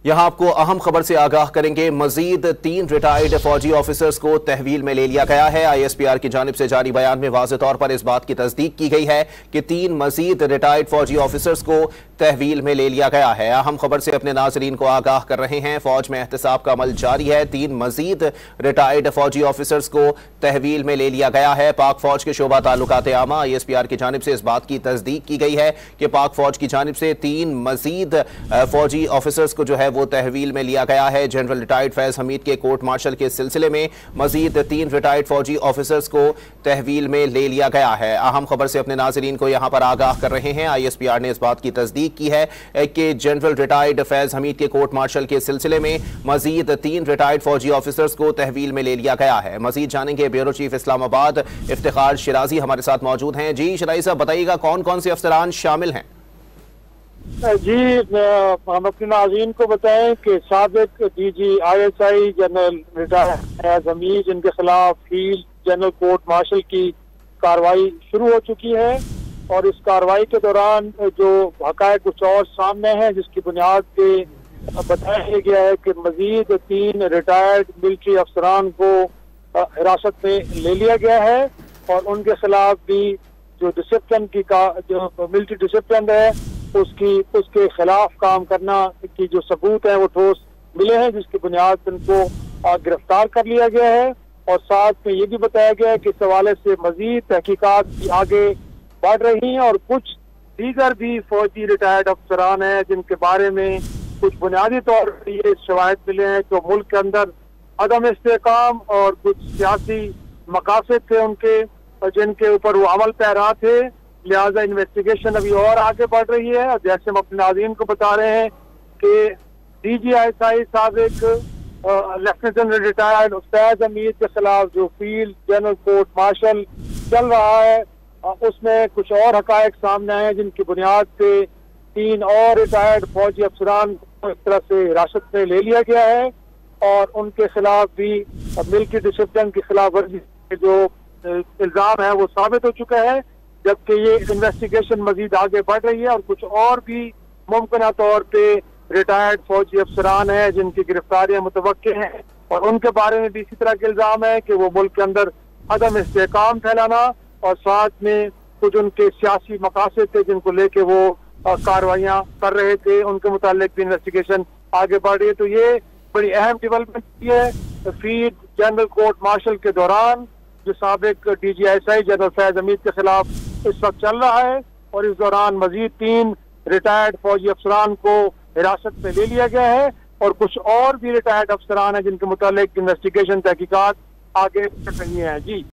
यहाँ आपको अहम खबर से आगाह करेंगे। मजीद 3 रिटायर्ड फौजी ऑफिसर्स को तहवील में ले लिया गया है। ISPR की जानिब से जारी बयान में वाज़ेह तौर पर इस बात की तस्दीक की गई है कि 3 मजीद रिटायर्ड फौजी ऑफिसर्स को तहवील में ले लिया गया है। अहम खबर से अपने नाजरीन को आगाह कर रहे हैं। फौज में एहतसाब का अमल जारी है। 3 मजीद रिटायर्ड फौजी ऑफिसर्स को तहवील में ले लिया गया है। पाक फौज के शोबा ताल्लुकात आमा ISPR की जानिब से इस बात की तस्दीक की गई है कि पाक फौज की जानिब से 3 मजीद फौजी ऑफिसर्स को जो है वो तहवील में लिया गया है। जनरल रिटायर्ड फैज हमीद के कोर्ट मार्शल के सिलसिले में मजीद 3 रिटायर्ड फौजी ऑफिसर्स को तहवील में ले लिया गया है। अहम खबर से अपने नाजरीन को यहां पर आगाह कर रहे हैं। ISPR ने इस बात की तस्दीक की है कि जनरल रिटायर्ड फैज हमीद के कोर्ट मार्शल के सिलसिले में मजीद 3 रिटायर्ड फौजी ऑफिसर्स को तहवील में ले लिया गया है। मजीद जानेंगे ब्यूरो चीफ इस्लामाबाद इफ्तिखार शिराजी हमारे साथ मौजूद हैं। जी शिराजी साहब, बताइएगा कौन कौन से अफसरान शामिल हैं? जी, हम अपने नाज़रीन को बताएं कि साबिक DG ISI general retired Hamid, जिनके खिलाफ फील्ड जनरल कोर्ट मार्शल की कार्रवाई शुरू हो चुकी है और इस कार्रवाई के दौरान जो हक़ाइक़ कुछ और सामने हैं, जिसकी बुनियाद पे बताया गया है कि मजीद 3 रिटायर्ड मिलिट्री अफसरान को हिरासत में ले लिया गया है और उनके खिलाफ भी जो डिसिप्लिन की जो मिलिट्री डिसिप्लिन है उसके खिलाफ काम करना की जो सबूत है वो ठोस मिले हैं, जिसकी बुनियाद पर उनको गिरफ्तार कर लिया गया है। और साथ में ये भी बताया गया है कि इस हवाले से मजीद तहकीकात भी आगे बढ़ रही हैं और कुछ दीगर भी फौजी रिटायर्ड अफसरान हैं जिनके बारे में कुछ बुनियादी तौर पर ये शवाहिद मिले हैं कि मुल्क के अंदर अदम इस्तेकाम और कुछ सियासी मकासद थे उनके, जिनके ऊपर वो अमल पैरा थे। लिहाजा इन्वेस्टिगेशन अभी और आगे बढ़ रही है। और जैसे हम अपने नाज़रीन को बता रहे हैं कि DG ISI साबिक lieutenant general retired Faiz Hamid के खिलाफ जो फील्ड जनरल कोर्ट मार्शल चल रहा है उसमें कुछ और हक़ाइक़ सामने आए हैं, जिनकी बुनियाद पे 3 और रिटायर्ड फौजी अफसरान को इस तरह से हिरासत में ले लिया गया है और उनके खिलाफ भी मिलिट्री डिसिप्लिन की खिलाफ वर्जी के जो इल्ज़ाम है वो साबित हो चुका है, जबकि ये इन्वेस्टिगेशन मजीद आगे बढ़ रही है और कुछ और भी मुमकिन तौर पे रिटायर्ड फौजी अफसरान हैं जिनकी गिरफ्तारियां मुतवक्के हैं और उनके बारे में भी इसी तरह के इल्जाम है कि वो मुल्क के अंदर अदम इस्तेकाम फैलाना और साथ में कुछ उनके सियासी मकासद थे जिनको लेके वो कार्रवाइयां कर रहे थे, उनके मुतालिक भी इन्वेस्टिगेशन आगे बढ़ रही है। तो ये बड़ी अहम डेवलपमेंट है फील्ड जनरल कोर्ट मार्शल के दौरान जो साबिक DG ISI general Faiz Hamid के खिलाफ इस वक्त चल रहा है और इस दौरान मजीद 3 रिटायर्ड फौजी अफसरान को हिरासत में ले लिया गया है और कुछ और भी रिटायर्ड अफसरान हैं जिनके मुतालिक इन्वेस्टिगेशन तहकीकात आगे बढ़ रही हैं। जी।